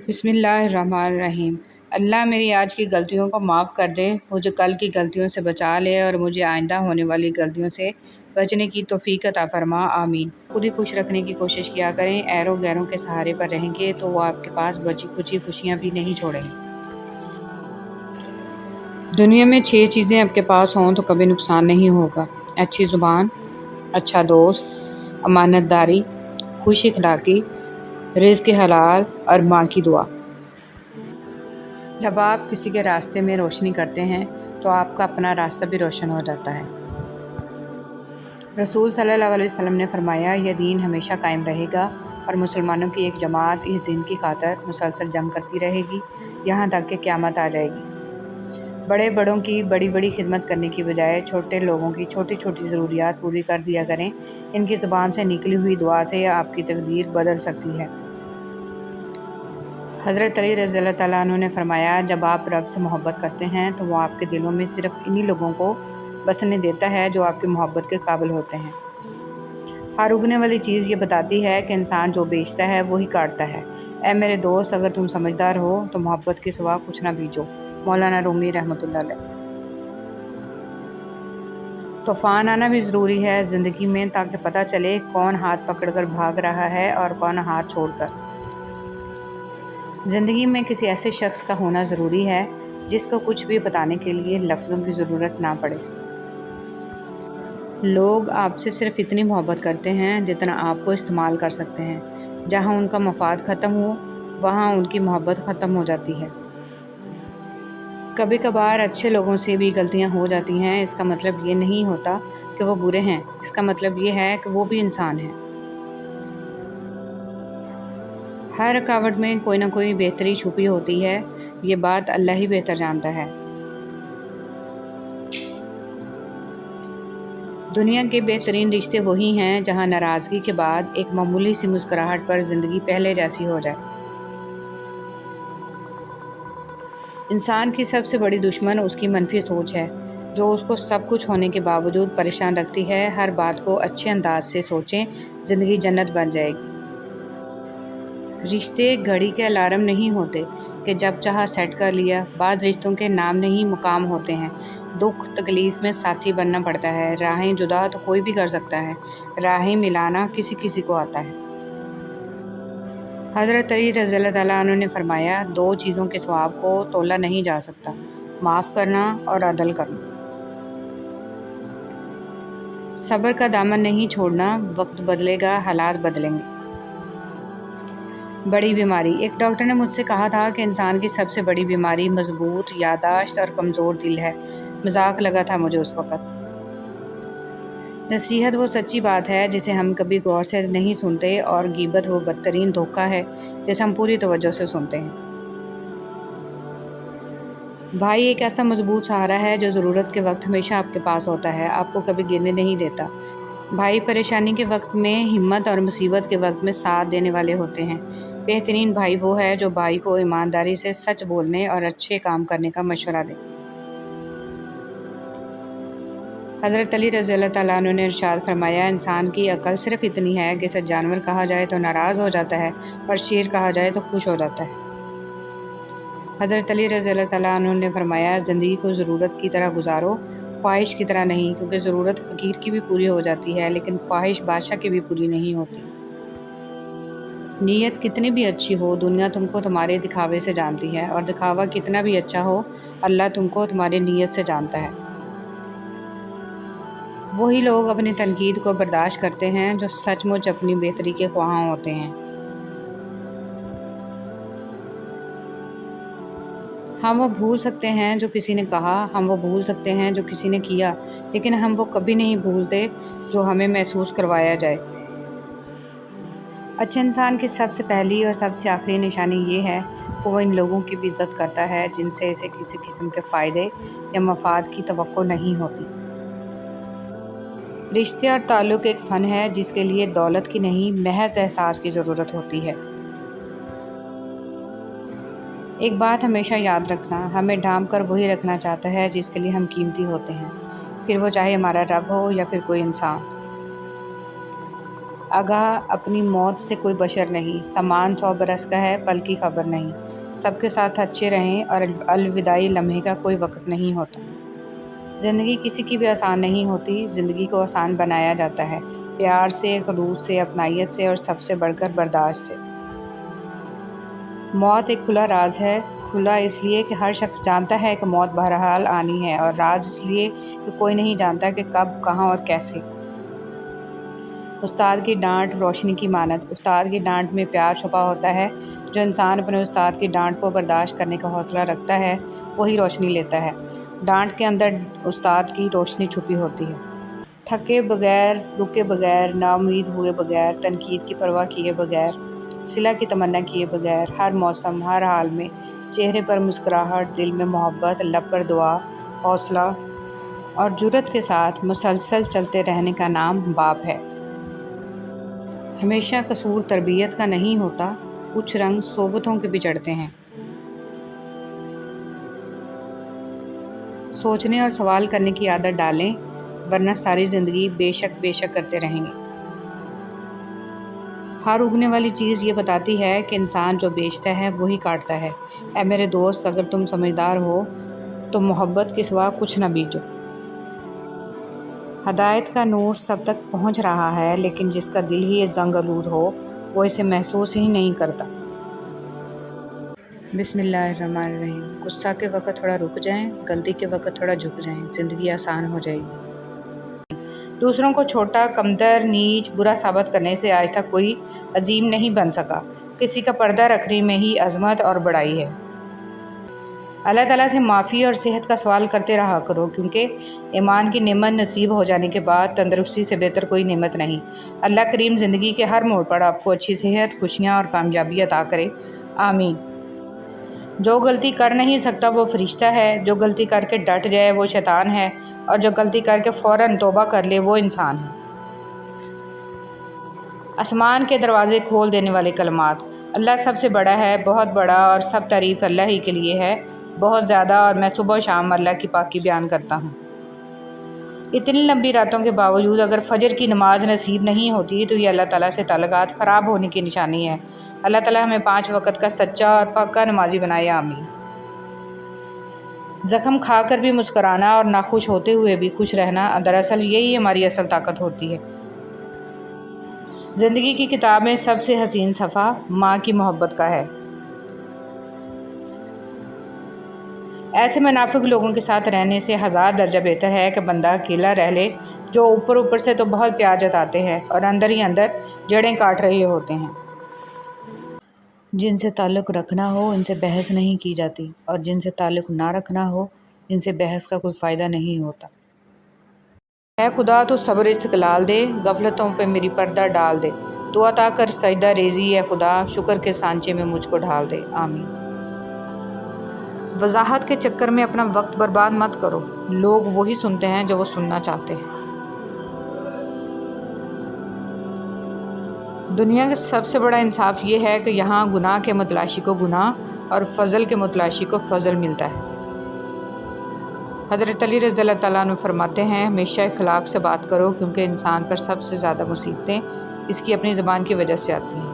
بسم اللہ الرحمن الرحیم۔ اللہ میری آج کی غلطیوں کو معاف کر دے، مجھے کل کی غلطیوں سے بچا لے اور مجھے آئندہ ہونے والی غلطیوں سے بچنے کی توفیق عطا فرما، آمین۔ خود ہی خوش رکھنے کی کوشش کیا کریں، ایروں غیروں کے سہارے پر رہیں گے تو وہ آپ کے پاس بچی کچی خوشیاں بھی نہیں چھوڑیں گے۔ دنیا میں 6 چیزیں آپ کے پاس ہوں تو کبھی نقصان نہیں ہوگا: اچھی زبان، اچھا دوست، امانت داری، خوش اخلاقی، رزق حلال اور ماں کی دعا۔ جب آپ کسی کے راستے میں روشنی کرتے ہیں تو آپ کا اپنا راستہ بھی روشن ہو جاتا ہے۔ رسول صلی اللہ علیہ وسلم نے فرمایا، یہ دین ہمیشہ قائم رہے گا اور مسلمانوں کی ایک جماعت اس دین کی خاطر مسلسل جنگ کرتی رہے گی یہاں تک کہ قیامت آ جائے گی۔ بڑے بڑوں کی بڑی بڑی خدمت کرنے کی بجائے چھوٹے لوگوں کی چھوٹی چھوٹی ضروریات پوری کر دیا کریں، ان کی زبان سے نکلی ہوئی دعا سے آپ کی تقدیر بدل سکتی ہے۔ حضرت علی رضی اللہ تعالیٰ عنہ نے فرمایا، جب آپ رب سے محبت کرتے ہیں تو وہ آپ کے دلوں میں صرف انہی لوگوں کو بسنے دیتا ہے جو آپ کی محبت کے قابل ہوتے ہیں۔ ہر اگنے والی چیز یہ بتاتی ہے کہ انسان جو بیچتا ہے وہی کاٹتا ہے۔ اے میرے دوست، اگر تم سمجھدار ہو تو محبت کے سوا کچھ نہ بیچو۔ مولانا رومی رحمۃ اللہ علیہ۔ طوفان آنا بھی ضروری ہے زندگی میں، تاکہ پتہ چلے کون ہاتھ پکڑ کر بھاگ رہا ہے اور کون ہاتھ چھوڑ کر۔ زندگی میں کسی ایسے شخص کا ہونا ضروری ہے جس کو کچھ بھی بتانے کے لیے لفظوں کی ضرورت نہ پڑے۔ لوگ آپ سے صرف اتنی محبت کرتے ہیں جتنا آپ کو استعمال کر سکتے ہیں۔ جہاں ان کا مفاد ختم ہو وہاں ان کی محبت ختم ہو جاتی ہے۔ کبھی کبھار اچھے لوگوں سے بھی غلطیاں ہو جاتی ہیں، اس کا مطلب یہ نہیں ہوتا کہ وہ برے ہیں، اس کا مطلب یہ ہے کہ وہ بھی انسان ہیں۔ ہر رکاوٹ میں کوئی نہ کوئی بہتری چھپی ہوتی ہے، یہ بات اللہ ہی بہتر جانتا ہے۔ دنیا کے بہترین رشتے وہی ہیں جہاں ناراضگی کے بعد ایک معمولی سی مسکراہٹ پر زندگی پہلے جیسی ہو جائے۔ انسان کی سب سے بڑی دشمن اس کی منفی سوچ ہے، جو اس کو سب کچھ ہونے کے باوجود پریشان رکھتی ہے۔ ہر بات کو اچھے انداز سے سوچیں، زندگی جنت بن جائے گی۔ رشتے گھڑی کے الارم نہیں ہوتے کہ جب چاہا سیٹ کر لیا۔ بعض رشتوں کے نام نہیں مقام ہوتے ہیں۔ دکھ تکلیف میں ساتھی بننا پڑتا ہے۔ راہیں جدا تو کوئی بھی کر سکتا ہے، راہیں ملانا کسی کسی کو آتا ہے۔ حضرت علی رضی اللہ تعالیٰ عنہ نے فرمایا، 2 چیزوں کے ثواب کو تولا نہیں جا سکتا: معاف کرنا اور عدل کرنا۔ صبر کا دامن نہیں چھوڑنا، وقت بدلے گا، حالات بدلیں گے۔ بڑی بیماری۔ ایک ڈاکٹر نے مجھ سے کہا تھا کہ انسان کی سب سے بڑی بیماری مضبوط یادداشت اور کمزور دل ہے۔ مذاق لگا تھا مجھے اس وقت۔ نصیحت وہ سچی بات ہے جسے ہم کبھی غور سے نہیں سنتے، اور غیبت وہ بدترین دھوکہ ہے جسے ہم پوری توجہ سے سنتے ہیں۔ بھائی ایک ایسا مضبوط سہارا ہے جو ضرورت کے وقت ہمیشہ آپ کے پاس ہوتا ہے، آپ کو کبھی گرنے نہیں دیتا۔ بھائی پریشانی کے وقت میں ہمت اور مصیبت کے وقت میں ساتھ دینے والے ہوتے ہیں۔ بہترین بھائی وہ ہے جو بھائی کو ایمانداری سے سچ بولنے اور اچھے کام کرنے کا مشورہ دے۔ حضرت علی رضی اللہ تعالیٰ عنہ نے ارشاد فرمایا، انسان کی عقل صرف اتنی ہے کہ اسے جانور کہا جائے تو ناراض ہو جاتا ہے اور شیر کہا جائے تو خوش ہو جاتا ہے۔ حضرت علی رضی اللہ تعالیٰ عنہ نے فرمایا، زندگی کو ضرورت کی طرح گزارو، خواہش کی طرح نہیں، کیونکہ ضرورت فقیر کی بھی پوری ہو جاتی ہے لیکن خواہش بادشاہ کی بھی پوری نہیں ہوتی۔ نیت کتنی بھی اچھی ہو، دنیا تم کو تمہارے دکھاوے سے جانتی ہے، اور دکھاوا کتنا بھی اچھا ہو، اللہ تم کو تمہاری نیت سے جانتا ہے۔ وہی لوگ اپنی تنقید کو برداشت کرتے ہیں جو سچ مچ اپنی بہتری کے خواہاں ہوتے ہیں۔ ہم وہ بھول سکتے ہیں جو کسی نے کہا، ہم وہ بھول سکتے ہیں جو کسی نے کیا، لیکن ہم وہ کبھی نہیں بھولتے جو ہمیں محسوس کروایا جائے۔ اچھے انسان کی سب سے پہلی اور سب سے آخری نشانی یہ ہے کہ وہ ان لوگوں کی بھی عزت کرتا ہے جن سے اسے کسی قسم کے فائدے یا مفاد کی توقع نہیں ہوتی۔ رشتے اور تعلق ایک فن ہے جس کے لیے دولت کی نہیں، محض احساس کی ضرورت ہوتی ہے۔ ایک بات ہمیشہ یاد رکھنا، ہمیں ڈھانپ کر وہی رکھنا چاہتا ہے جس کے لیے ہم قیمتی ہوتے ہیں، پھر وہ چاہے ہمارا رب ہو یا پھر کوئی انسان۔ آگاہ اپنی موت سے کوئی بشر نہیں، سامان 100 برس کا ہے، پل کی خبر نہیں، سب کے ساتھ اچھے رہیں اور الوداعی لمحے کا کوئی وقت نہیں ہوتا۔ زندگی کسی کی بھی آسان نہیں ہوتی، زندگی کو آسان بنایا جاتا ہے، پیار سے، خلوص سے، اپنائیت سے اور سب سے بڑھ کر برداشت سے۔ موت ایک کھلا راز ہے، کھلا اس لیے کہ ہر شخص جانتا ہے کہ موت بہرحال آنی ہے، اور راز اس لیے کہ کوئی نہیں جانتا کہ کب، کہاں اور کیسے۔ استاد کی ڈانٹ روشنی کی مانند، استاد کی ڈانٹ میں پیار چھپا ہوتا ہے۔ جو انسان اپنے استاد کی ڈانٹ کو برداشت کرنے کا حوصلہ رکھتا ہے وہی روشنی لیتا ہے۔ ڈانٹ کے اندر استاد کی روشنی چھپی ہوتی ہے۔ تھکے بغیر، رکے بغیر، نا امید ہوئے بغیر، تنقید کی پرواہ کیے بغیر، صلح کی تمنا کیے بغیر، ہر موسم، ہر حال میں چہرے پر مسکراہٹ، دل میں محبت، لب پر دعا، حوصلہ اور جرأت کے ساتھ مسلسل چلتے رہنے کا نام باپ ہے۔ ہمیشہ قصور تربیت کا نہیں ہوتا، کچھ رنگ صحبتوں کے بھی چڑھتے ہیں۔ سوچنے اور سوال کرنے کی عادت ڈالیں، ورنہ ساری زندگی بے شک کرتے رہیں گے۔ ہر اگنے والی چیز یہ بتاتی ہے کہ انسان جو بیچتا ہے وہی کاٹتا ہے۔ اے میرے دوست، اگر تم سمجھدار ہو تو محبت کے سوا کچھ نہ بیچو۔ ہدایت کا نور سب تک پہنچ رہا ہے، لیکن جس کا دل ہی زنگ آلود ہو وہ اسے محسوس ہی نہیں کرتا۔ بسم اللہ الرحمن الرحیم۔ غصہ کے وقت تھوڑا رک جائیں، غلطی کے وقت تھوڑا جھک جائیں، زندگی آسان ہو جائے گی۔ دوسروں کو چھوٹا، کمتر، نیچ، برا ثابت کرنے سے آج تک کوئی عظیم نہیں بن سکا۔ کسی کا پردہ رکھنے میں ہی عظمت اور بڑائی ہے۔ اللہ تعالیٰ سے معافی اور صحت کا سوال کرتے رہا کرو، کیونکہ ایمان کی نعمت نصیب ہو جانے کے بعد تندرستی سے بہتر کوئی نعمت نہیں۔ اللہ کریم زندگی کے ہر موڑ پر آپ کو اچھی صحت، خوشیاں اور کامیابی عطا کرے، آمین۔ جو غلطی کر نہیں سکتا وہ فرشتہ ہے، جو غلطی کر کے ڈٹ جائے وہ شیطان ہے، اور جو غلطی کر کے فوراً توبہ کر لے وہ انسان ہے۔ آسمان کے دروازے کھول دینے والے کلمات۔ اللہ سب سے بڑا ہے، بہت بڑا، اور سب تعریف اللہ ہی کے لیے ہے، بہت زیادہ، اور میں صبح و شام اللہ کی پاکی بیان کرتا ہوں۔ اتنی لمبی راتوں کے باوجود اگر فجر کی نماز نصیب نہیں ہوتی تو یہ اللہ تعالیٰ سے تعلقات خراب ہونے کی نشانی ہے۔ اللہ تعالیٰ ہمیں 5 وقت کا سچا اور پکا نمازی بنائے، آمین۔ زخم کھا کر بھی مسکرانا اور ناخوش ہوتے ہوئے بھی خوش رہنا، دراصل یہی ہماری اصل طاقت ہوتی ہے۔ زندگی کی کتاب میں سب سے حسین صفحہ ماں کی محبت کا ہے۔ ایسے منافق لوگوں کے ساتھ رہنے سے 1000 درجہ بہتر ہے کہ بندہ اکیلا رہ لے، جو اوپر سے تو بہت پیار جتاتے ہیں اور اندر ہی اندر جڑیں کاٹ رہے ہوتے ہیں۔ جن سے تعلق رکھنا ہو ان سے بحث نہیں کی جاتی، اور جن سے تعلق نہ رکھنا ہو ان سے بحث کا کوئی فائدہ نہیں ہوتا۔ اے خدا تو صبر استقلال دے، غفلتوں پہ میری پردہ ڈال دے، تو عطا کر سجدہ ریزی اے خدا، شکر کے سانچے میں مجھ کو ڈھال دے، آمین۔ وضاحت کے چکر میں اپنا وقت برباد مت کرو، لوگ وہی سنتے ہیں جو وہ سننا چاہتے ہیں۔ دنیا کا سب سے بڑا انصاف یہ ہے کہ یہاں گناہ کے متلاشی کو گناہ اور فضل کے متلاشی کو فضل ملتا ہے۔ حضرت علی رضی اللہ تعالیٰ عنہ فرماتے ہیں، ہمیشہ اخلاق سے بات کرو، کیونکہ انسان پر سب سے زیادہ مصیبتیں اس کی اپنی زبان کی وجہ سے آتی ہیں۔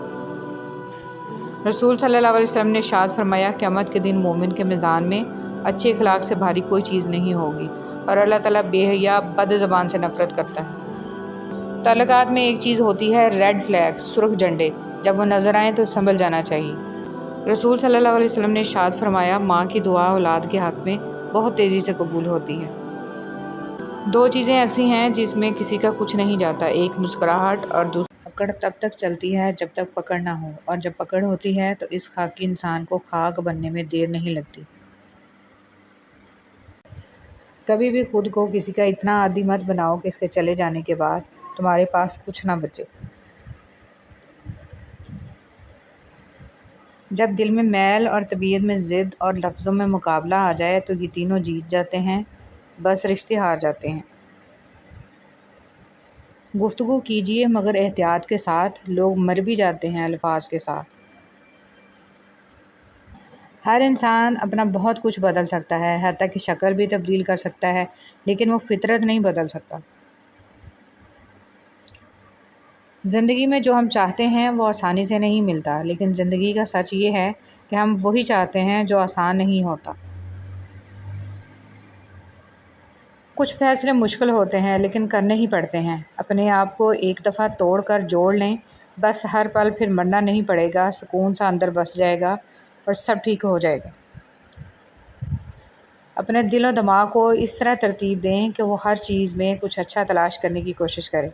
رسول صلی اللہ علیہ وسلم نے ارشاد فرمایا، قیامت کے دن مومن کے میزان میں اچھے اخلاق سے بھاری کوئی چیز نہیں ہوگی، اور اللہ تعالیٰ بے حیا بد زبان سے نفرت کرتا ہے۔ تعلقات میں ایک چیز ہوتی ہے ریڈ فلیگ، سرخ جھنڈے، جب وہ نظر آئیں تو سنبھل جانا چاہیے۔ رسول صلی اللہ علیہ وسلم نے ارشاد فرمایا، ماں کی دعا اولاد کے حق میں بہت تیزی سے قبول ہوتی ہے۔ 2 چیزیں ایسی ہیں جس میں کسی کا کچھ نہیں جاتا، ایک مسکراہٹ اور دوسری پکڑ۔ تب تک چلتی ہے جب تک پکڑ نہ ہو، اور جب پکڑ ہوتی ہے تو اس خاکی انسان کو خاک بننے میں دیر نہیں لگتی۔ کبھی بھی خود کو کسی کا اتنا عادی مت بناؤ کہ اس کے چلے جانے کے بعد تمہارے پاس کچھ نہ بچے۔ جب دل میں میل اور طبیعت میں ضد اور لفظوں میں مقابلہ آ جائے تو یہ تینوں جیت جاتے ہیں، بس رشتے ہار جاتے ہیں۔ گفتگو کیجیے مگر احتیاط کے ساتھ، لوگ مر بھی جاتے ہیں الفاظ کے ساتھ۔ ہر انسان اپنا بہت کچھ بدل سکتا ہے، حتیٰ کہ شکل بھی تبدیل کر سکتا ہے، لیکن وہ فطرت نہیں بدل سکتا۔ زندگی میں جو ہم چاہتے ہیں وہ آسانی سے نہیں ملتا، لیکن زندگی کا سچ یہ ہے کہ ہم وہی چاہتے ہیں جو آسان نہیں ہوتا۔ کچھ فیصلے مشکل ہوتے ہیں لیکن کرنے ہی پڑتے ہیں۔ اپنے آپ کو ایک دفعہ توڑ کر جوڑ لیں، بس ہر پل پھر مرنا نہیں پڑے گا، سکون سا اندر بس جائے گا اور سب ٹھیک ہو جائے گا۔ اپنے دل و دماغ کو اس طرح ترتیب دیں کہ وہ ہر چیز میں کچھ اچھا تلاش کرنے کی کوشش کرے۔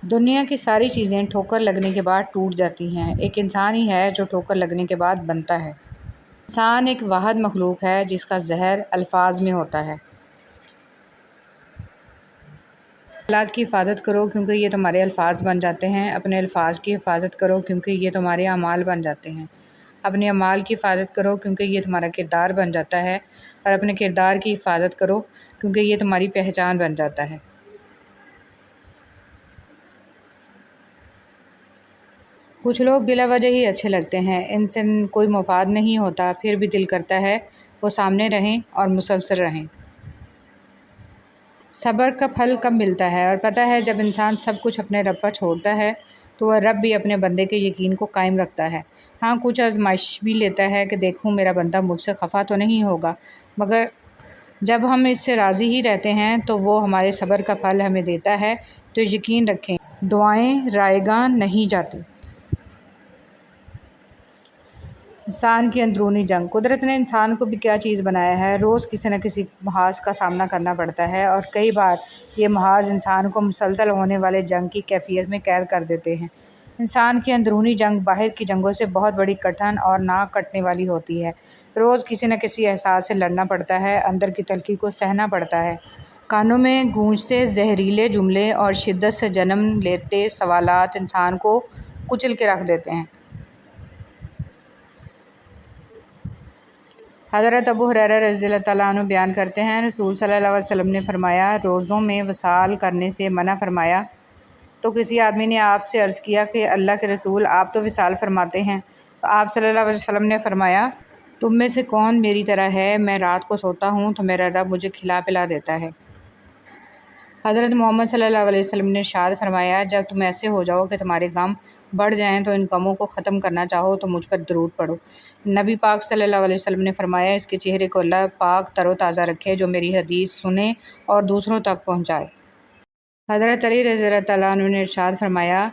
دنیا کی ساری چیزیں ٹھوکر لگنے کے بعد ٹوٹ جاتی ہیں، ایک انسان ہی ہے جو ٹھوکر لگنے کے بعد بنتا ہے۔ انسان ایک واحد مخلوق ہے جس کا زہر الفاظ میں ہوتا ہے۔ خیالات کی حفاظت کرو کیونکہ یہ تمہارے الفاظ بن جاتے ہیں، اپنے الفاظ کی حفاظت کرو کیونکہ یہ تمہارے اعمال بن جاتے ہیں، اپنے اعمال کی حفاظت کرو کیونکہ یہ تمہارا کردار بن جاتا ہے، اور اپنے کردار کی حفاظت کرو کیونکہ یہ تمہاری پہچان بن جاتا ہے۔ کچھ لوگ بلا وجہ ہی اچھے لگتے ہیں، ان سے کوئی مفاد نہیں ہوتا، پھر بھی دل کرتا ہے وہ سامنے رہیں اور مسلسل رہیں۔ صبر کا پھل کب ملتا ہے؟ اور پتہ ہے جب انسان سب کچھ اپنے رب پر چھوڑتا ہے تو وہ رب بھی اپنے بندے کے یقین کو قائم رکھتا ہے۔ ہاں، کچھ آزمائش بھی لیتا ہے کہ دیکھوں میرا بندہ مجھ سے خفا تو نہیں ہوگا، مگر جب ہم اس سے راضی ہی رہتے ہیں تو وہ ہمارے صبر کا پھل ہمیں دیتا ہے۔ تو یقین رکھیں، دعائیں رائیگاں نہیں جاتی۔ انسان کی اندرونی جنگ۔ قدرت نے انسان کو بھی کیا چیز بنایا ہے، روز کسی نہ کسی محاذ کا سامنا کرنا پڑتا ہے، اور کئی بار یہ محاذ انسان کو مسلسل ہونے والے جنگ کی کیفیت میں قید کر دیتے ہیں۔ انسان کی اندرونی جنگ باہر کی جنگوں سے بہت بڑی، کٹھن اور نہ کٹنے والی ہوتی ہے۔ روز کسی نہ کسی احساس سے لڑنا پڑتا ہے، اندر کی تلخی کو سہنا پڑتا ہے۔ کانوں میں گونجتے زہریلے جملے اور شدت سے جنم لیتے سوالات انسان کو کچل کے رکھ دیتے ہیں۔ حضرت ابو ہریرہ رضی اللہ تعالیٰ عنہ بیان کرتے ہیں، رسول صلی اللہ علیہ وسلم نے فرمایا، روزوں میں وصال کرنے سے منع فرمایا تو کسی آدمی نے آپ سے عرض کیا کہ اللہ کے رسول، آپ تو وصال فرماتے ہیں۔ تو آپ صلی اللہ علیہ وسلم نے فرمایا، تم میں سے کون میری طرح ہے، میں رات کو سوتا ہوں تو میرا رب مجھے کھلا پلا دیتا ہے۔ حضرت محمد صلی اللہ علیہ وسلم نے ارشاد فرمایا، جب تم ایسے ہو جاؤ کہ تمہارے غم بڑھ جائیں تو ان غموں کو ختم کرنا چاہو تو مجھ پر درود پڑھو۔ نبی پاک صلی اللہ علیہ وسلم نے فرمایا، اس کے چہرے کو اللہ پاک تر و تازہ رکھے جو میری حدیث سنے اور دوسروں تک پہنچائے۔ حضرت علی رضی اللہ تعالیٰ عنہ نے ارشاد فرمایا،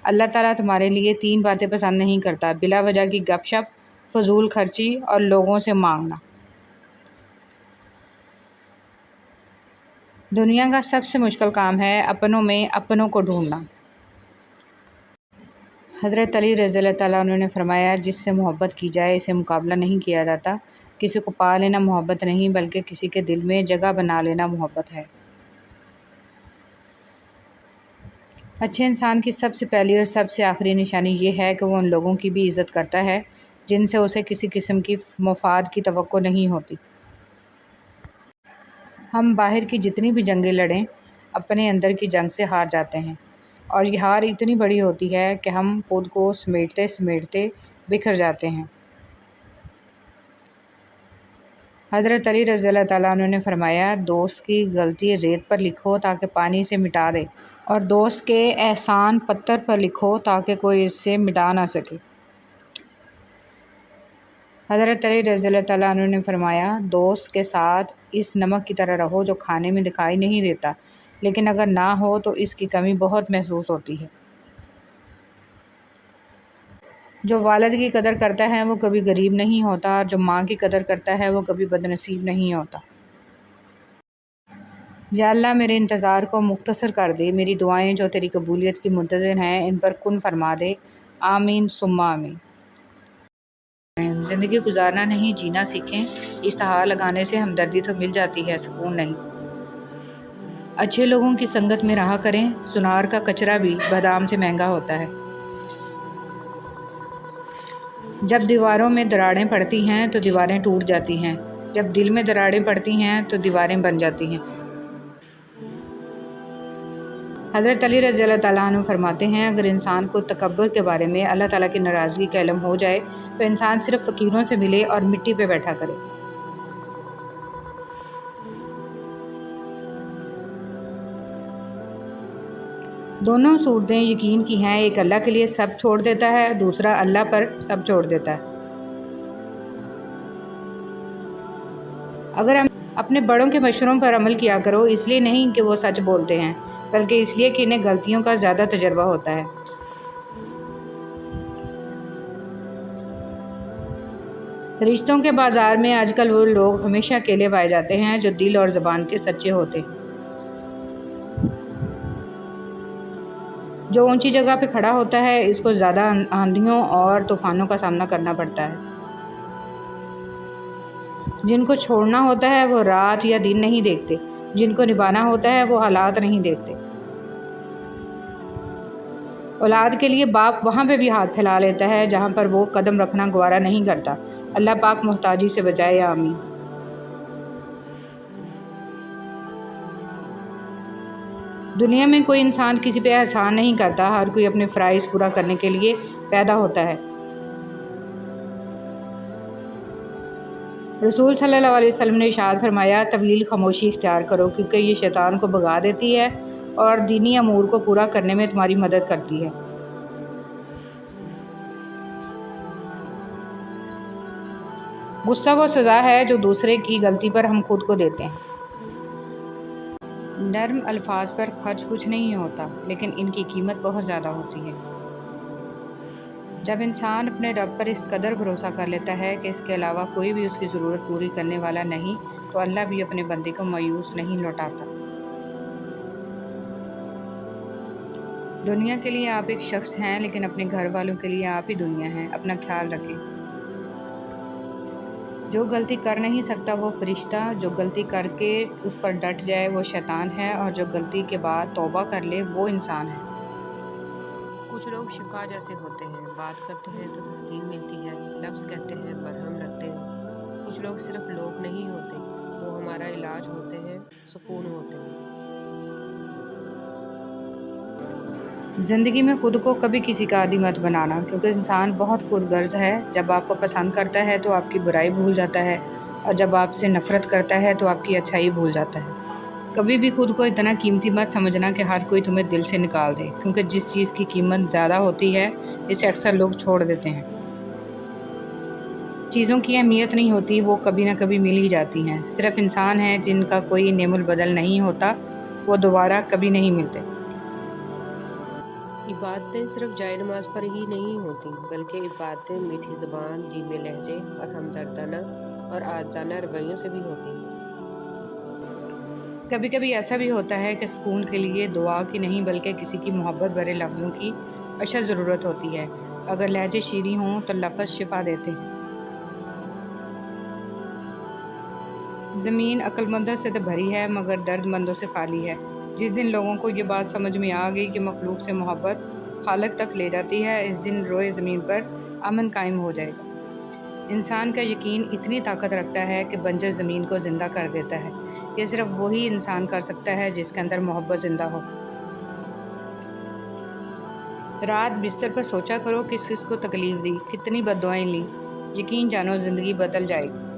اللہ تعالیٰ تمہارے لیے 3 باتیں پسند نہیں کرتا، بلا وجہ کی گپ شپ، فضول خرچی اور لوگوں سے مانگنا۔ دنیا کا سب سے مشکل کام ہے اپنوں میں اپنوں کو ڈھونڈنا۔ حضرت علی رضی اللہ تعالیٰ عنہ نے فرمایا، جس سے محبت کی جائے اسے مقابلہ نہیں کیا جاتا، کسی کو پا لینا محبت نہیں بلکہ کسی کے دل میں جگہ بنا لینا محبت ہے۔ اچھے انسان کی سب سے پہلی اور سب سے آخری نشانی یہ ہے کہ وہ ان لوگوں کی بھی عزت کرتا ہے جن سے اسے کسی قسم کی مفاد کی توقع نہیں ہوتی۔ ہم باہر کی جتنی بھی جنگیں لڑیں، اپنے اندر کی جنگ سے ہار جاتے ہیں، اور یہ ہار اتنی بڑی ہوتی ہے کہ ہم خود کو سمیٹتے سمیٹتے بکھر جاتے ہیں۔ حضرت علی رضی اللہ تعالیٰ عنہ نے فرمایا، دوست کی غلطی ریت پر لکھو تاکہ پانی سے مٹا دے، اور دوست کے احسان پتھر پر لکھو تاکہ کوئی اس سے مٹا نہ سکے۔ حضرت علی رضی اللہ تعالیٰ عنہ نے فرمایا، دوست کے ساتھ اس نمک کی طرح رہو جو کھانے میں دکھائی نہیں دیتا، لیکن اگر نہ ہو تو اس کی کمی بہت محسوس ہوتی ہے۔ جو والد کی قدر کرتا ہے وہ کبھی غریب نہیں ہوتا، اور جو ماں کی قدر کرتا ہے وہ کبھی بد نصیب نہیں ہوتا۔ یا اللہ میرے انتظار کو مختصر کر دے، میری دعائیں جو تیری قبولیت کی منتظر ہیں ان پر کن فرما دے، آمین ثم آمین۔ زندگی گزارنا نہیں جینا سیکھیں، اشتہار لگانے سے ہمدردی تو مل جاتی ہے، سکون نہیں۔ اچھے لوگوں کی سنگت میں رہا کریں، سنار کا کچرا بھی بادام سے مہنگا ہوتا ہے۔ جب دیواروں میں دراڑیں پڑتی ہیں تو دیواریں ٹوٹ جاتی ہیں، جب دل میں دراڑیں پڑتی ہیں تو دیواریں بن جاتی ہیں۔ حضرت علی رضی اللہ تعالیٰ عنہ فرماتے ہیں، اگر انسان کو تکبر کے بارے میں اللہ تعالیٰ کی ناراضگی کا علم ہو جائے تو انسان صرف فقیروں سے ملے اور مٹی پہ بیٹھا کرے۔ دونوں صورتیں یقین کی ہیں، ایک اللہ کے لیے سب چھوڑ دیتا ہے، دوسرا اللہ پر سب چھوڑ دیتا ہے۔ اگر ہم اپنے بڑوں کے مشوروں پر عمل کیا کرو، اس لیے نہیں کہ وہ سچ بولتے ہیں، بلکہ اس لیے کہ انہیں غلطیوں کا زیادہ تجربہ ہوتا ہے۔ رشتوں کے بازار میں آج کل وہ لوگ ہمیشہ اکیلے پائے جاتے ہیں جو دل اور زبان کے سچے ہوتے ہیں۔ جو اونچی جگہ پہ کھڑا ہوتا ہے، اس کو زیادہ آندھیوں اور طوفانوں کا سامنا کرنا پڑتا ہے۔ جن کو چھوڑنا ہوتا ہے وہ رات یا دن نہیں دیکھتے، جن کو نبھانا ہوتا ہے وہ حالات نہیں دیکھتے۔ اولاد کے لیے باپ وہاں پہ بھی ہاتھ پھیلا لیتا ہے جہاں پر وہ قدم رکھنا گوارا نہیں کرتا۔ اللہ پاک محتاجی سے بچائے، آمین۔ دنیا میں کوئی انسان کسی پہ احسان نہیں کرتا، ہر کوئی اپنے فرائض پورا کرنے کے لیے پیدا ہوتا ہے۔ رسول صلی اللہ علیہ وسلم نے ارشاد فرمایا، طویل خاموشی اختیار کرو کیونکہ یہ شیطان کو بھگا دیتی ہے اور دینی امور کو پورا کرنے میں تمہاری مدد کرتی ہے۔ غصہ وہ سزا ہے جو دوسرے کی غلطی پر ہم خود کو دیتے ہیں۔ نرم الفاظ پر خرچ کچھ نہیں ہوتا، لیکن ان کی قیمت بہت زیادہ ہوتی ہے۔ جب انسان اپنے رب پر اس قدر بھروسہ کر لیتا ہے کہ اس کے علاوہ کوئی بھی اس کی ضرورت پوری کرنے والا نہیں، تو اللہ بھی اپنے بندے کو مایوس نہیں لوٹاتا۔ دنیا کے لیے آپ ایک شخص ہیں، لیکن اپنے گھر والوں کے لیے آپ ہی دنیا ہیں۔ اپنا خیال رکھیں۔ جو غلطی کر نہیں سکتا وہ فرشتہ، جو غلطی کر کے اس پر ڈٹ جائے وہ شیطان ہے، اور جو غلطی کے بعد توبہ کر لے وہ انسان ہے۔ کچھ لوگ شفا جیسے ہوتے ہیں، بات کرتے ہیں تو تسکین ملتی ہے، لفظ کہتے ہیں مرہم لگتے ہیں۔ کچھ لوگ صرف لوگ نہیں ہوتے، وہ ہمارا علاج ہوتے ہیں، سکون ہوتے ہیں۔ زندگی میں خود کو کبھی کسی کا عادی مت بنانا، کیونکہ انسان بہت خود غرض ہے۔ جب آپ کو پسند کرتا ہے تو آپ کی برائی بھول جاتا ہے، اور جب آپ سے نفرت کرتا ہے تو آپ کی اچھائی بھول جاتا ہے۔ کبھی بھی خود کو اتنا قیمتی مت سمجھنا کہ ہر کوئی تمہیں دل سے نکال دے، کیونکہ جس چیز کی قیمت زیادہ ہوتی ہے اسے اکثر لوگ چھوڑ دیتے ہیں۔ چیزوں کی اہمیت نہیں ہوتی، وہ کبھی نہ کبھی مل ہی جاتی ہیں۔ صرف انسان ہیں جن کا کوئی نعم البدل نہیں ہوتا، وہ دوبارہ کبھی نہیں ملتے۔ عبادتیں صرف جائے نماز پر ہی نہیں ہوتی، بلکہ عبادتیں میٹھی زبان، دھیمے لہجے اور ہمدردانہ اور عاجزانہ رویوں سے بھی ہوتی ہیں۔ کبھی کبھی ایسا بھی ہوتا ہے کہ سکون کے لیے دعا کی نہیں بلکہ کسی کی محبت بھرے لفظوں کی اشد ضرورت ہوتی ہے۔ اگر لہجے شیریں ہوں تو لفظ شفا دیتے ہیں۔ زمین عقل مندوں سے تو بھری ہے مگر درد مندوں سے خالی ہے۔ جس دن لوگوں کو یہ بات سمجھ میں آ گئی کہ مخلوق سے محبت خالق تک لے جاتی ہے، اس دن روئے زمین پر امن قائم ہو جائے گا۔ انسان کا یقین اتنی طاقت رکھتا ہے کہ بنجر زمین کو زندہ کر دیتا ہے۔ یہ صرف وہی انسان کر سکتا ہے جس کے اندر محبت زندہ ہو۔ رات بستر پر سوچا کرو کس کس کو تکلیف دی، کتنی بد دعائیں لیں، یقین جانو زندگی بدل جائے گی۔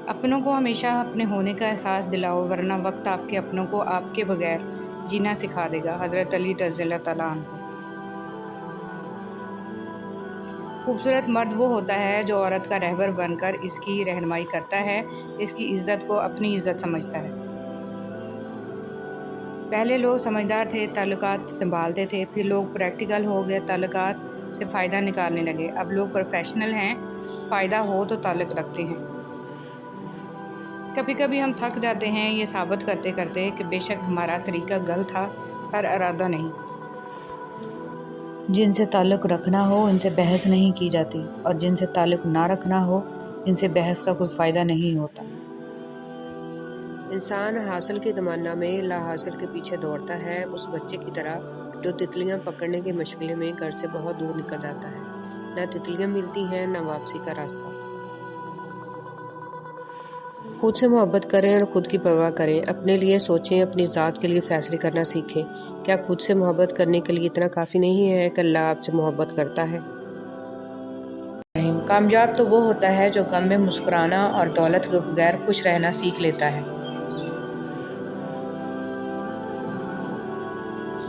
اپنوں کو ہمیشہ اپنے ہونے کا احساس دلاؤ، ورنہ وقت آپ کے اپنوں کو آپ کے بغیر جینا سکھا دے گا۔ حضرت علی رضی اللہ تعالیٰ عنہ۔ خوبصورت مرد وہ ہوتا ہے جو عورت کا رہبر بن کر اس کی رہنمائی کرتا ہے، اس کی عزت کو اپنی عزت سمجھتا ہے۔ پہلے لوگ سمجھدار تھے، تعلقات سنبھالتے تھے، پھر لوگ پریکٹیکل ہو گئے، تعلقات سے فائدہ نکالنے لگے۔ اب لوگ پروفیشنل ہیں، فائدہ ہو تو تعلق رکھتے ہیں۔ کبھی کبھی ہم تھک جاتے ہیں یہ ثابت کرتے کرتے کہ بے شک ہمارا طریقہ غلط تھا، پر ارادہ نہیں۔ جن سے تعلق رکھنا ہو ان سے بحث نہیں کی جاتی، اور جن سے تعلق نہ رکھنا ہو ان سے بحث کا کوئی فائدہ نہیں ہوتا۔ انسان حاصل کی تمنا میں لا حاصل کے پیچھے دوڑتا ہے، اس بچے کی طرح جو تتلیاں پکڑنے کی مشغلے میں گھر سے بہت دور نکل جاتا ہے۔ نہ تتلیاں ملتی ہیں، نہ واپسی کا راستہ۔ خود سے محبت کریں اور خود کی پرواہ کریں، اپنے لیے سوچیں، اپنی ذات کے لیے فیصلے کرنا سیکھیں۔ کیا خود سے محبت کرنے کے لیے اتنا کافی نہیں ہے کہ اللہ آپ سے محبت کرتا ہے؟ کامیاب تو وہ ہوتا ہے جو غم میں مسکرانا اور دولت کے بغیر خوش رہنا سیکھ لیتا ہے۔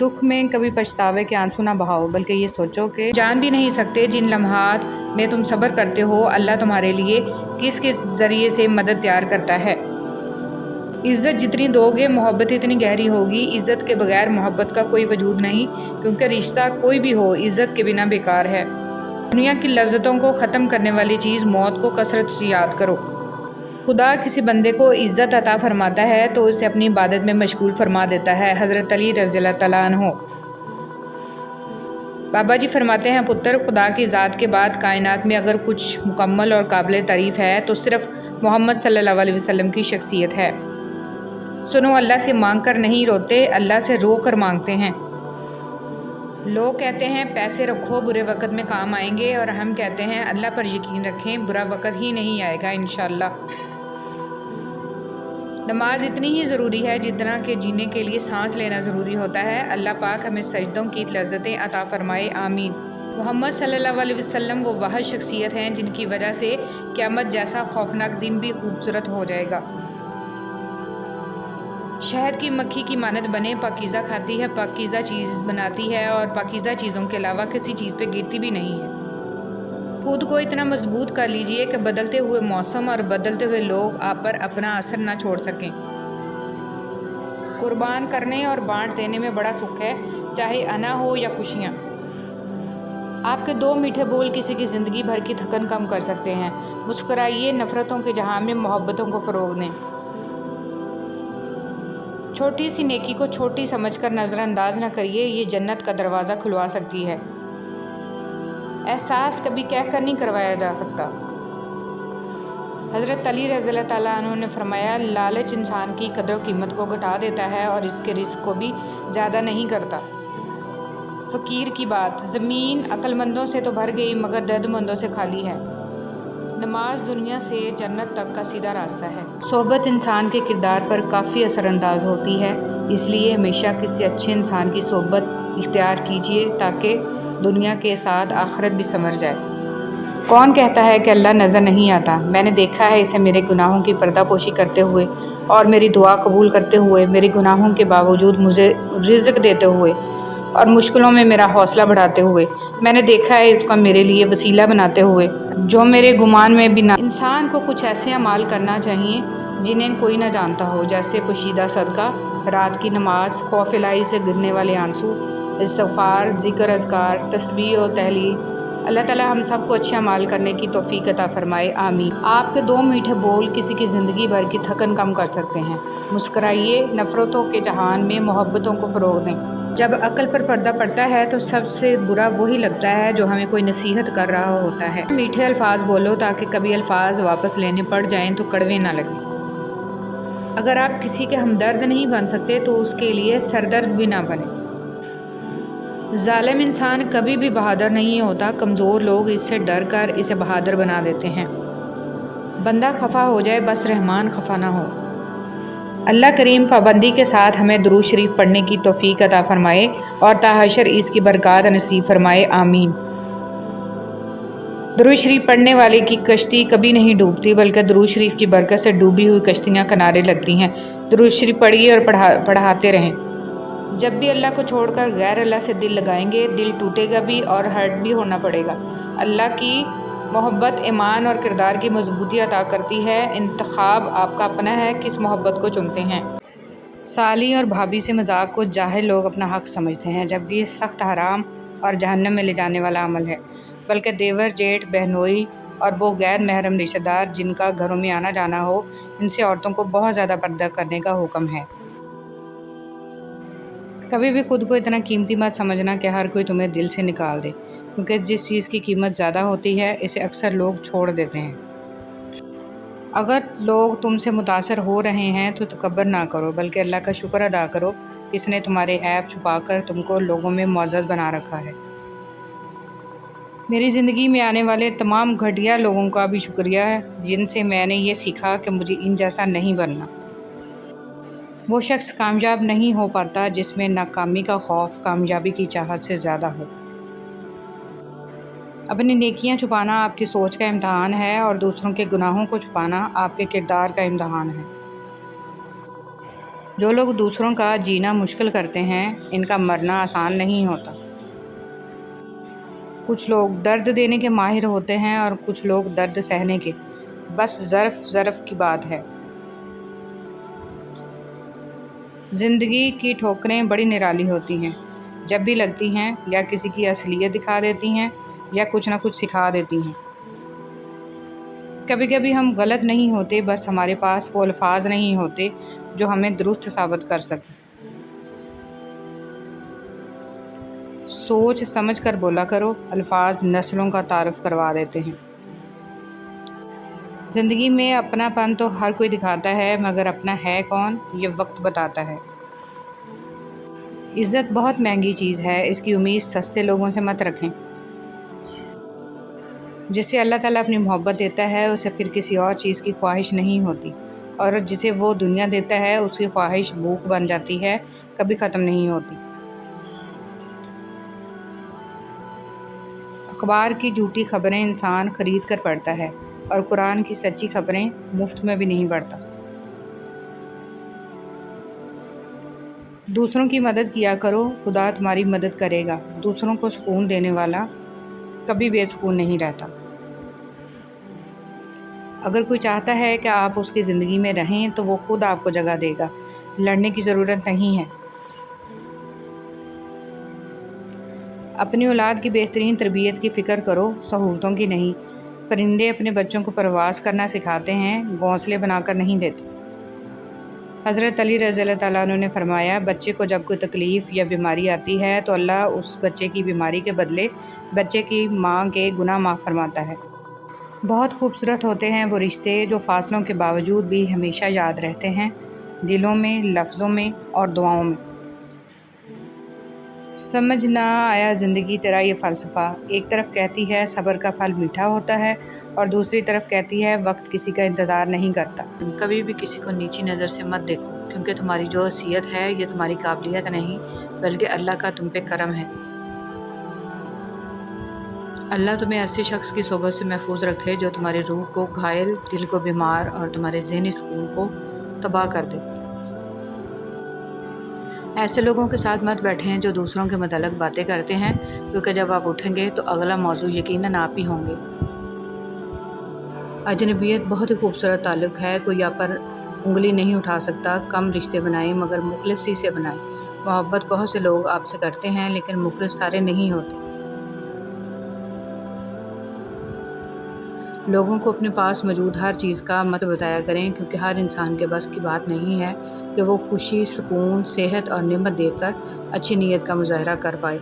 دکھ میں کبھی پچھتاوے کے آنسو نہ بہاؤ، بلکہ یہ سوچو کہ جان بھی نہیں سکتے جن لمحات میں تم صبر کرتے ہو اللہ تمہارے لیے کس کس ذریعے سے مدد تیار کرتا ہے۔ عزت جتنی دو گے محبت اتنی گہری ہوگی۔ عزت کے بغیر محبت کا کوئی وجود نہیں، کیونکہ رشتہ کوئی بھی ہو عزت کے بنا بیکار ہے۔ دنیا کی لذتوں کو ختم کرنے والی چیز موت کو کثرت سے یاد کرو۔ خدا کسی بندے کو عزت عطا فرماتا ہے تو اسے اپنی عبادت میں مشغول فرما دیتا ہے۔ حضرت علی رضی اللہ تعالیٰ عنہ۔ بابا جی فرماتے ہیں، پتر، خدا کی ذات کے بعد کائنات میں اگر کچھ مکمل اور قابل تعریف ہے تو صرف محمد صلی اللہ علیہ وسلم کی شخصیت ہے۔ سنو، اللہ سے مانگ کر نہیں روتے، اللہ سے رو کر مانگتے ہیں۔ لوگ کہتے ہیں پیسے رکھو برے وقت میں کام آئیں گے، اور ہم کہتے ہیں اللہ پر یقین رکھیں برا وقت ہی نہیں آئے گا انشاءاللہ۔ نماز اتنی ہی ضروری ہے جتنا کہ جینے کے لیے سانس لینا ضروری ہوتا ہے۔ اللہ پاک ہمیں سجدوں کی لذتیں عطا فرمائے، آمین۔ محمد صلی اللہ علیہ وسلم وہ واحد شخصیت ہیں جن کی وجہ سے قیامت جیسا خوفناک دن بھی خوبصورت ہو جائے گا۔ شہد کی مکھی کی مانند بنے، پاکیزہ کھاتی ہے، پاکیزہ چیز بناتی ہے اور پاکیزہ چیزوں کے علاوہ کسی چیز پہ گرتی بھی نہیں ہے۔ خود کو اتنا مضبوط کر لیجئے کہ بدلتے ہوئے موسم اور بدلتے ہوئے لوگ آپ پر اپنا اثر نہ چھوڑ سکیں۔ قربان کرنے اور بانٹ دینے میں بڑا سکھ ہے، چاہے انا ہو یا خوشیاں۔ آپ کے دو میٹھے بول کسی کی زندگی بھر کی تھکن کم کر سکتے ہیں۔ مسکرائیے، نفرتوں کے جہاں میں محبتوں کو فروغ دیں۔ چھوٹی سی نیکی کو چھوٹی سمجھ کر نظر انداز نہ کریے، یہ جنت کا دروازہ کھلوا سکتی ہے۔ احساس کبھی کہہ کر نہیں کروایا جا سکتا۔ حضرت علی رضی اللہ تعالیٰ عنہ نے فرمایا، لالچ انسان کی قدر و قیمت کو گھٹا دیتا ہے اور اس کے رزق کو بھی زیادہ نہیں کرتا۔ فقیر کی بات، زمین عقل مندوں سے تو بھر گئی مگر درد مندوں سے خالی ہے۔ نماز دنیا سے جنت تک کا سیدھا راستہ ہے۔ صحبت انسان کے کردار پر کافی اثر انداز ہوتی ہے، اس لیے ہمیشہ کسی اچھے انسان کی صحبت اختیار کیجیے تاکہ دنیا کے ساتھ آخرت بھی سنور جائے۔ کون کہتا ہے کہ اللہ نظر نہیں آتا؟ میں نے دیکھا ہے اسے میرے گناہوں کی پردہ پوشی کرتے ہوئے اور میری دعا قبول کرتے ہوئے، میرے گناہوں کے باوجود مجھے رزق دیتے ہوئے اور مشکلوں میں میرا حوصلہ بڑھاتے ہوئے۔ میں نے دیکھا ہے اس کا میرے لیے وسیلہ بناتے ہوئے جو میرے گمان میں بھی نہ۔ انسان کو کچھ ایسے اعمال کرنا چاہیے جنہیں کوئی نہ جانتا ہو، جیسے پوشیدہ صدقہ، رات کی نماز، خوف الہی سے گرنے والے آنسو، استغفار، ذکر، اذکار، تسبیح و تحلیل۔ اللہ تعالی ہم سب کو اچھے اعمال کرنے کی توفیق عطا فرمائے، آمین۔ آپ کے دو میٹھے بول کسی کی زندگی بھر کی تھکن کم کر سکتے ہیں۔ مسکرائیے، نفرتوں کے جہان میں محبتوں کو فروغ دیں۔ جب عقل پر پردہ پڑتا ہے تو سب سے برا وہی لگتا ہے جو ہمیں کوئی نصیحت کر رہا ہوتا ہے۔ میٹھے الفاظ بولو تاکہ کبھی الفاظ واپس لینے پڑ جائیں تو کڑوے نہ لگیں۔ اگر آپ کسی کے ہمدرد نہیں بن سکتے تو اس کے لیے سردرد بھی نہ بنیں۔ ظالم انسان کبھی بھی بہادر نہیں ہوتا، کمزور لوگ اس سے ڈر کر اسے بہادر بنا دیتے ہیں۔ بندہ خفا ہو جائے بس رحمان خفا نہ ہو۔ اللہ کریم پابندی کے ساتھ ہمیں درود شریف پڑھنے کی توفیق عطا فرمائے اور تا حشر اس کی برکات نصیب فرمائے، آمین۔ درود شریف پڑھنے والے کی کشتی کبھی نہیں ڈوبتی، بلکہ درود شریف کی برکت سے ڈوبی ہوئی کشتیاں کنارے لگتی ہیں۔ درود شریف پڑھیے اور پڑھاتے رہیں۔ جب بھی اللہ کو چھوڑ کر غیر اللہ سے دل لگائیں گے، دل ٹوٹے گا بھی اور ہرٹ بھی ہونا پڑے گا۔ اللہ کی محبت ایمان اور کردار کی مضبوطی عطا کرتی ہے۔ انتخاب آپ کا اپنا ہے، کس محبت کو چنتے ہیں۔ سالی اور بھابھی سے مذاق کو جاہل لوگ اپنا حق سمجھتے ہیں، جبکہ یہ سخت حرام اور جہنم میں لے جانے والا عمل ہے۔ بلکہ دیور، جیٹھ، بہنوئی اور وہ غیر محرم رشتہ دار جن کا گھروں میں آنا جانا ہو، ان سے عورتوں کو بہت زیادہ پردہ کرنے کا حکم ہے۔ کبھی بھی خود کو اتنا قیمتی مت سمجھنا کہ ہر کوئی تمہیں دل سے نکال دے، کیونکہ جس چیز کی قیمت زیادہ ہوتی ہے اسے اکثر لوگ چھوڑ دیتے ہیں۔ اگر لوگ تم سے متاثر ہو رہے ہیں تو تکبر نہ کرو، بلکہ اللہ کا شکر ادا کرو، اس نے تمہارے عیب چھپا کر تم کو لوگوں میں معزز بنا رکھا ہے۔ میری زندگی میں آنے والے تمام گھٹیا لوگوں کا بھی شکریہ ہے جن سے میں نے یہ سیکھا کہ مجھے ان جیسا نہیں بننا۔ وہ شخص کامیاب نہیں ہو پاتا جس میں ناکامی کا خوف کامیابی کی چاہت سے زیادہ ہو۔ اپنی نیکیاں چھپانا آپ کی سوچ کا امتحان ہے اور دوسروں کے گناہوں کو چھپانا آپ کے کردار کا امتحان ہے۔ جو لوگ دوسروں کا جینا مشکل کرتے ہیں ان کا مرنا آسان نہیں ہوتا۔ کچھ لوگ درد دینے کے ماہر ہوتے ہیں اور کچھ لوگ درد سہنے کے، بس ظرف کی بات ہے۔ زندگی کی ٹھوکریں بڑی نرالی ہوتی ہیں، جب بھی لگتی ہیں یا کسی کی اصلیت دکھا دیتی ہیں یا کچھ نہ کچھ سکھا دیتی ہیں۔ کبھی کبھی ہم غلط نہیں ہوتے، بس ہمارے پاس وہ الفاظ نہیں ہوتے جو ہمیں درست ثابت کر سکیں۔ سوچ سمجھ کر بولا کرو، الفاظ نسلوں کا تعارف کروا دیتے ہیں۔ زندگی میں اپنا پن تو ہر کوئی دکھاتا ہے، مگر اپنا ہے کون یہ وقت بتاتا ہے۔ عزت بہت مہنگی چیز ہے، اس کی امید سستے لوگوں سے مت رکھیں۔ جسے اللہ تعالیٰ اپنی محبت دیتا ہے اسے پھر کسی اور چیز کی خواہش نہیں ہوتی، اور جسے وہ دنیا دیتا ہے اس کی خواہش بھوک بن جاتی ہے، کبھی ختم نہیں ہوتی۔ اخبار کی جھوٹی خبریں انسان خرید کر پڑھتا ہے، اور قرآن کی سچی خبریں مفت میں بھی نہیں پڑھتا۔ دوسروں کی مدد کیا کرو، خدا تمہاری مدد کرے گا۔ دوسروں کو سکون دینے والا کبھی بے سکون نہیں رہتا۔ اگر کوئی چاہتا ہے کہ آپ اس کی زندگی میں رہیں تو وہ خود آپ کو جگہ دے گا، لڑنے کی ضرورت نہیں ہے۔ اپنی اولاد کی بہترین تربیت کی فکر کرو، سہولتوں کی نہیں۔ پرندے اپنے بچوں کو پرواز کرنا سکھاتے ہیں، گھونسلے بنا کر نہیں دیتے۔ حضرت علی رضی اللہ تعالیٰ عنہ نے فرمایا، بچے کو جب کوئی تکلیف یا بیماری آتی ہے تو اللہ اس بچے کی بیماری کے بدلے بچے کی ماں کے گناہ معاف فرماتا ہے۔ بہت خوبصورت ہوتے ہیں وہ رشتے جو فاصلوں کے باوجود بھی ہمیشہ یاد رہتے ہیں، دلوں میں، لفظوں میں اور دعاؤں میں۔ سمجھ نہ آیا زندگی تیرا یہ فلسفہ، ایک طرف کہتی ہے صبر کا پھل میٹھا ہوتا ہے اور دوسری طرف کہتی ہے وقت کسی کا انتظار نہیں کرتا۔ کبھی بھی کسی کو نیچی نظر سے مت دیکھو، کیونکہ تمہاری جو حیثیت ہے یہ تمہاری قابلیت نہیں بلکہ اللہ کا تم پہ کرم ہے۔ اللہ تمہیں ایسے شخص کی صحبت سے محفوظ رکھے جو تمہاری روح کو گھائل، دل کو بیمار اور تمہارے ذہنی سکون کو تباہ کر دے۔ ایسے لوگوں کے ساتھ مت بیٹھیں جو دوسروں کے متعلق باتیں کرتے ہیں، کیونکہ جب آپ اٹھیں گے تو اگلا موضوع یقیناً آپ ہی ہوں گے۔ اجنبیت بہت ہی خوبصورت تعلق ہے، کوئی آپ پر انگلی نہیں اٹھا سکتا۔ کم رشتے بنائیں مگر مخلصی سے بنائیں۔ محبت بہت سے لوگ آپ سے کرتے ہیں لیکن مخلص سارے نہیں ہوتے۔ لوگوں کو اپنے پاس موجود ہر چیز کا مت بتایا کریں، کیونکہ ہر انسان کے بس کی بات نہیں ہے کہ وہ خوشی، سکون، صحت اور نعمت دے کر اچھی نیت کا مظاہرہ کر پائے۔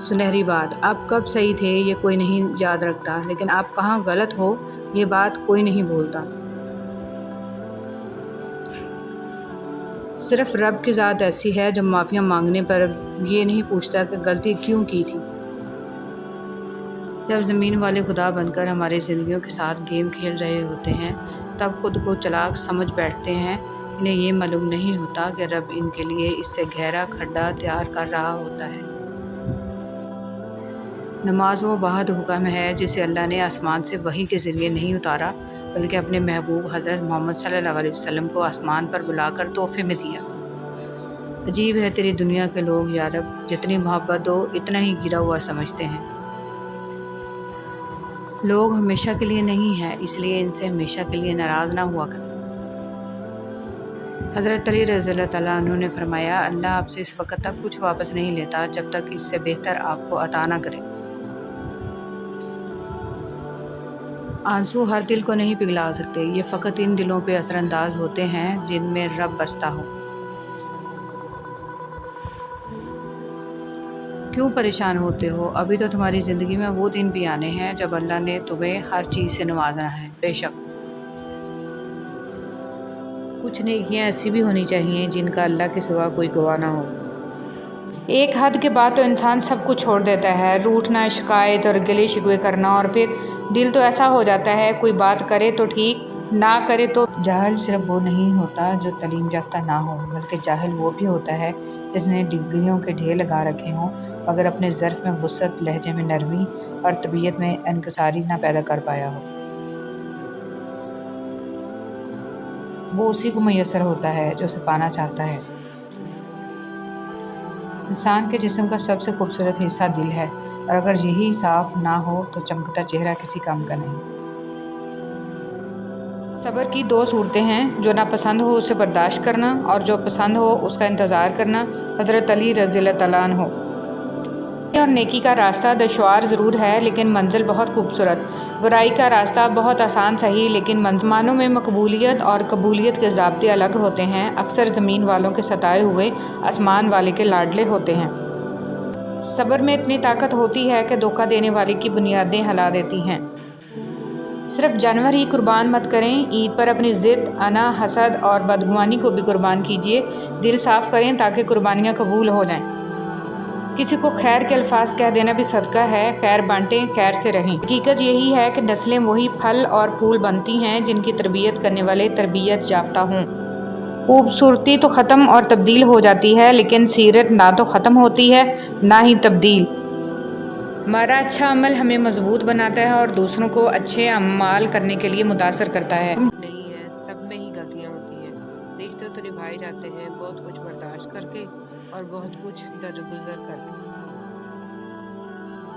سنہری بات، آپ کب صحیح تھے یہ کوئی نہیں یاد رکھتا، لیکن آپ کہاں غلط ہو یہ بات کوئی نہیں بھولتا۔ صرف رب کی ذات ایسی ہے جو معافیاں مانگنے پر یہ نہیں پوچھتا کہ غلطی کیوں کی تھی۔ جب زمین والے خدا بن کر ہماری زندگیوں کے ساتھ گیم کھیل رہے ہوتے ہیں تب خود کو چالاک سمجھ بیٹھتے ہیں، انہیں یہ معلوم نہیں ہوتا کہ رب ان کے لیے اس سے گہرا کھڈا تیار کر رہا ہوتا ہے۔ نماز وہ واحد حکم ہے جسے اللہ نے آسمان سے وحی کے ذریعے نہیں اتارا بلکہ اپنے محبوب حضرت محمد صلی اللہ علیہ وسلم کو آسمان پر بلا کر تحفے میں دیا۔ عجیب ہے تیری دنیا کے لوگ یا رب، جتنی محبت دو اتنا ہی گرا ہوا سمجھتے ہیں۔ لوگ ہمیشہ کے لیے نہیں ہیں، اس لیے ان سے ہمیشہ کے لیے ناراض نہ ہوا کریں۔ حضرت علی رضی اللہ تعالیٰ عنہ نے فرمایا، اللہ آپ سے اس وقت تک کچھ واپس نہیں لیتا جب تک اس سے بہتر آپ کو عطا نہ کرے۔ آنسو ہر دل کو نہیں پگھلا سکتے، یہ فقط ان دلوں پہ اثر انداز ہوتے ہیں جن میں رب بستا ہو۔ کیوں پریشان ہوتے ہو؟ ابھی تو تمہاری زندگی میں وہ دن بھی آنے ہیں جب اللہ نے تمہیں ہر چیز سے نوازنا ہے۔ بے شک کچھ نیکیاں ایسی بھی ہونی چاہیے جن کا اللہ کے سوا کوئی گواہ نہ ہو۔ ایک حد کے بعد تو انسان سب کچھ چھوڑ دیتا ہے، روٹھنا، شکایت اور گلے شکوے کرنا، اور پھر دل تو ایسا ہو جاتا ہے کوئی بات کرے تو ٹھیک، نہ کرے تو۔ جاہل صرف وہ نہیں ہوتا جو تعلیم یافتہ نہ ہو، بلکہ جاہل وہ بھی ہوتا ہے جس نے ڈگریوں کے ڈھیر لگا رکھے ہوں مگر اپنے ظرف میں وسعت، لہجے میں نرمی اور طبیعت میں انکساری نہ پیدا کر پایا ہو۔ وہ اسی کو میسر ہوتا ہے جو اسے پانا چاہتا ہے۔ انسان کے جسم کا سب سے خوبصورت حصہ دل ہے، اور اگر یہی صاف نہ ہو تو چمکتا چہرہ کسی کام کا نہیں۔ صبر کی دو صورتیں ہیں، جو ناپسند ہو اسے برداشت کرنا، اور جو پسند ہو اس کا انتظار کرنا۔ حضرت علی رضی اللہ تعالیٰ عنہ۔ اور نیکی کا راستہ دشوار ضرور ہے لیکن منزل بہت خوبصورت۔ برائی کا راستہ بہت آسان سہی لیکن منزلوں میں مقبولیت اور قبولیت کے ضابطے الگ ہوتے ہیں۔ اکثر زمین والوں کے ستائے ہوئے آسمان والے کے لاڈلے ہوتے ہیں۔ صبر میں اتنی طاقت ہوتی ہے کہ دھوکہ دینے والے کی بنیادیں ہلا دیتی ہیں۔ صرف جانور ہی قربان مت کریں، عید پر اپنی ضد، انا، حسد اور بدگمانی کو بھی قربان کیجیے۔ دل صاف کریں تاکہ قربانیاں قبول ہو جائیں۔ کسی کو خیر کے الفاظ کہہ دینا بھی صدقہ ہے۔ خیر بانٹیں، خیر سے رہیں۔ حقیقت یہی ہے کہ نسلیں وہی پھل اور پھول بنتی ہیں جن کی تربیت کرنے والے تربیت یافتہ ہوں۔ خوبصورتی تو ختم اور تبدیل ہو جاتی ہے لیکن سیرت نہ تو ختم ہوتی ہے نہ ہی تبدیل۔ ہمارا اچھا عمل ہمیں مضبوط بناتا ہے اور دوسروں کو اچھے اعمال کرنے کے لیے متاثر کرتا ہے۔ نہیں ہے، سب میں ہی غلطیاں ہوتی ہیں۔ رشتے تو نبھائے جاتے ہیں بہت کچھ برداشت کر کے اور بہت کچھ درگزر کر کے۔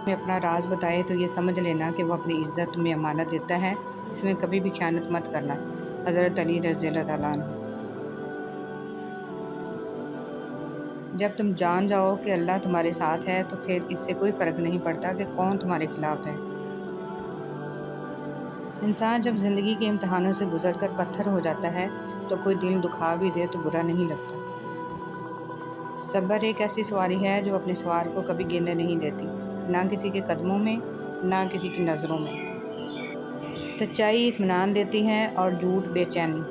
میں اپنا راز بتائے تو یہ سمجھ لینا کہ وہ اپنی عزت تمہیں امانت دیتا ہے، اس میں کبھی بھی خیانت مت کرنا۔ حضرت علی رضی اللہ تعالیٰ عنہ۔ جب تم جان جاؤ کہ اللہ تمہارے ساتھ ہے تو پھر اس سے کوئی فرق نہیں پڑتا کہ کون تمہارے خلاف ہے۔ انسان جب زندگی کے امتحانوں سے گزر کر پتھر ہو جاتا ہے تو کوئی دل دکھا بھی دے تو برا نہیں لگتا۔ صبر ایک ایسی سواری ہے جو اپنے سوار کو کبھی گرنے نہیں دیتی، نہ کسی کے قدموں میں نہ کسی کی نظروں میں۔ سچائی اطمینان دیتی ہے اور جھوٹ بے چینی۔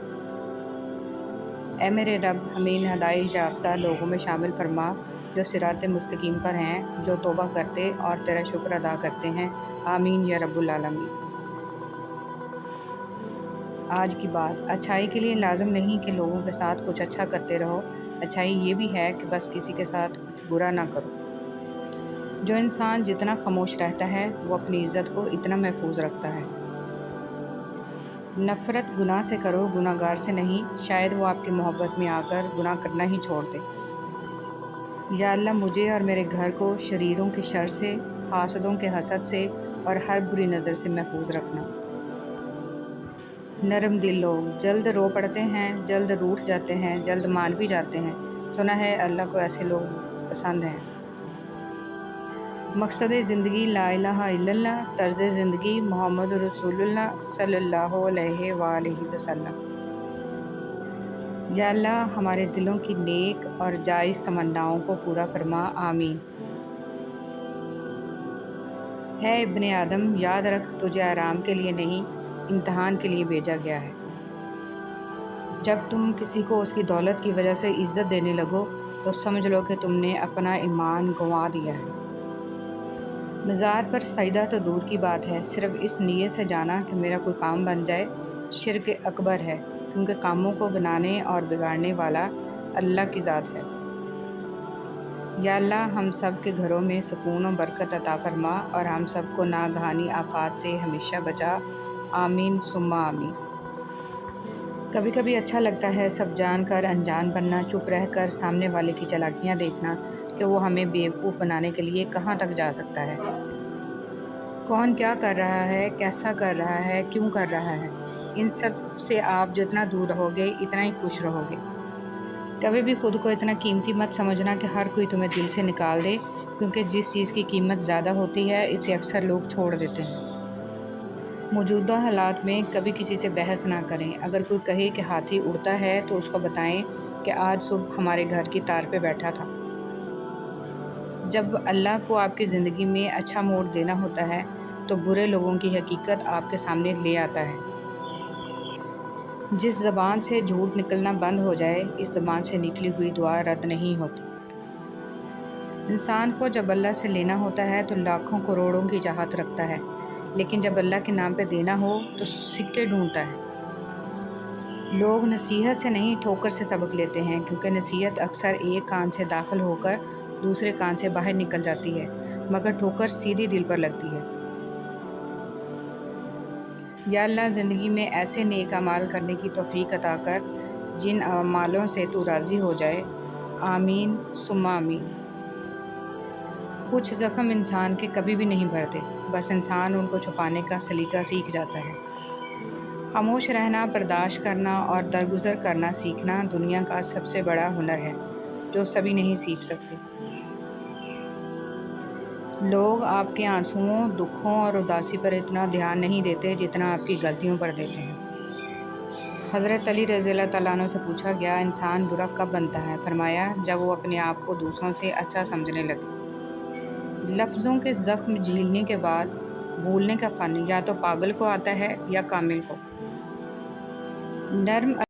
اے میرے رب، ہمیں ان ہدایت یافتہ لوگوں میں شامل فرما جو صراط مستقیم پر ہیں، جو توبہ کرتے اور تیرا شکر ادا کرتے ہیں۔ آمین یا رب العالمین۔ آج کی بات، اچھائی کے لیے لازم نہیں کہ لوگوں کے ساتھ کچھ اچھا کرتے رہو، اچھائی یہ بھی ہے کہ بس کسی کے ساتھ کچھ برا نہ کرو۔ جو انسان جتنا خاموش رہتا ہے وہ اپنی عزت کو اتنا محفوظ رکھتا ہے۔ نفرت گناہ سے کرو، گناہ گار سے نہیں، شاید وہ آپ کی محبت میں آ کر گناہ کرنا ہی چھوڑ دے۔ یا اللہ مجھے اور میرے گھر کو شریروں کے شر سے، حاسدوں کے حسد سے اور ہر بری نظر سے محفوظ رکھنا۔ نرم دل لوگ جلد رو پڑتے ہیں، جلد روٹھ جاتے ہیں، جلد مان بھی جاتے ہیں۔ سنا ہے اللہ کو ایسے لوگ پسند ہیں۔ مقصد زندگی لا الہ الا اللہ، طرز زندگی محمد رسول اللہ صلی اللہ علیہ وآلہ وسلم۔ یا اللہ ہمارے دلوں کی نیک اور جائز تمناؤں کو پورا فرما، آمین۔ ہے ابن آدم، یاد رکھ تجھے آرام کے لیے نہیں، امتحان کے لیے بھیجا گیا ہے۔ جب تم کسی کو اس کی دولت کی وجہ سے عزت دینے لگو تو سمجھ لو کہ تم نے اپنا ایمان گنوا دیا ہے۔ مزار پر سجدہ تو دور کی بات ہے، صرف اس نیت سے جانا کہ میرا کوئی کام بن جائے شرک اکبر ہے، کیونکہ کاموں کو بنانے اور بگاڑنے والا اللہ کی ذات ہے۔ یا اللہ ہم سب کے گھروں میں سکون و برکت عطا فرما اور ہم سب کو ناگہانی آفات سے ہمیشہ بچا، آمین ثم آمین۔ کبھی کبھی اچھا لگتا ہے سب جان کر انجان بننا، چپ رہ کر سامنے والے کی چالاکیاں دیکھنا کہ وہ ہمیں بیوقوف بنانے کے لیے کہاں تک جا سکتا ہے۔ کون کیا کر رہا ہے، کیسا کر رہا ہے، کیوں کر رہا ہے، ان سب سے آپ جتنا دور رہو گے اتنا ہی خوش رہو گے۔ کبھی بھی خود کو اتنا قیمتی مت سمجھنا کہ ہر کوئی تمہیں دل سے نکال دے، کیونکہ جس چیز کی قیمت زیادہ ہوتی ہے اسے اکثر لوگ چھوڑ دیتے ہیں۔ موجودہ حالات میں کبھی کسی سے بحث نہ کریں۔ اگر کوئی کہے کہ ہاتھی اڑتا ہے تو اس کو بتائیں کہ آج صبح ہمارے گھر کی تار پہ بیٹھا تھا۔ جب اللہ کو آپ کی زندگی میں اچھا موڑ دینا ہوتا ہے تو برے لوگوں کی حقیقت آپ کے سامنے لے آتا ہے۔ جس زبان سے جھوٹ نکلنا بند ہو جائے، اس زبان سے نکلی ہوئی دعا رد نہیں ہوتی۔ انسان کو جب اللہ سے لینا ہوتا ہے تو لاکھوں کروڑوں کی چاہت رکھتا ہے، لیکن جب اللہ کے نام پہ دینا ہو تو سکے ڈھونڈتا ہے۔ لوگ نصیحت سے نہیں ٹھوکر سے سبق لیتے ہیں، کیونکہ نصیحت اکثر ایک کان سے داخل ہو کر دوسرے کان سے باہر نکل جاتی ہے، مگر ٹھوکر سیدھی دل پر لگتی ہے۔ یا اللہ زندگی میں ایسے نیک اعمال کرنے کی توفیق عطا کر جن اعمالوں سے تو راضی ہو جائے۔ آمین ثم آمین۔ کچھ زخم انسان کے کبھی بھی نہیں بھرتے، بس انسان ان کو چھپانے کا سلیقہ سیکھ جاتا ہے۔ خاموش رہنا، برداشت کرنا اور درگزر کرنا سیکھنا دنیا کا سب سے بڑا ہنر ہے جو سبھی نہیں سیکھ سکتے۔ لوگ آپ کے آنسوؤں، دکھوں اور اداسی پر اتنا دھیان نہیں دیتے جتنا آپ کی غلطیوں پر دیتے ہیں۔ حضرت علی رضی اللہ تعالیٰ عنہ سے پوچھا گیا، انسان برا کب بنتا ہے؟ فرمایا، جب وہ اپنے آپ کو دوسروں سے اچھا سمجھنے لگے۔ لفظوں کے زخم جھیلنے کے بعد بھولنے کا فن یا تو پاگل کو آتا ہے یا کامل کو۔ نرم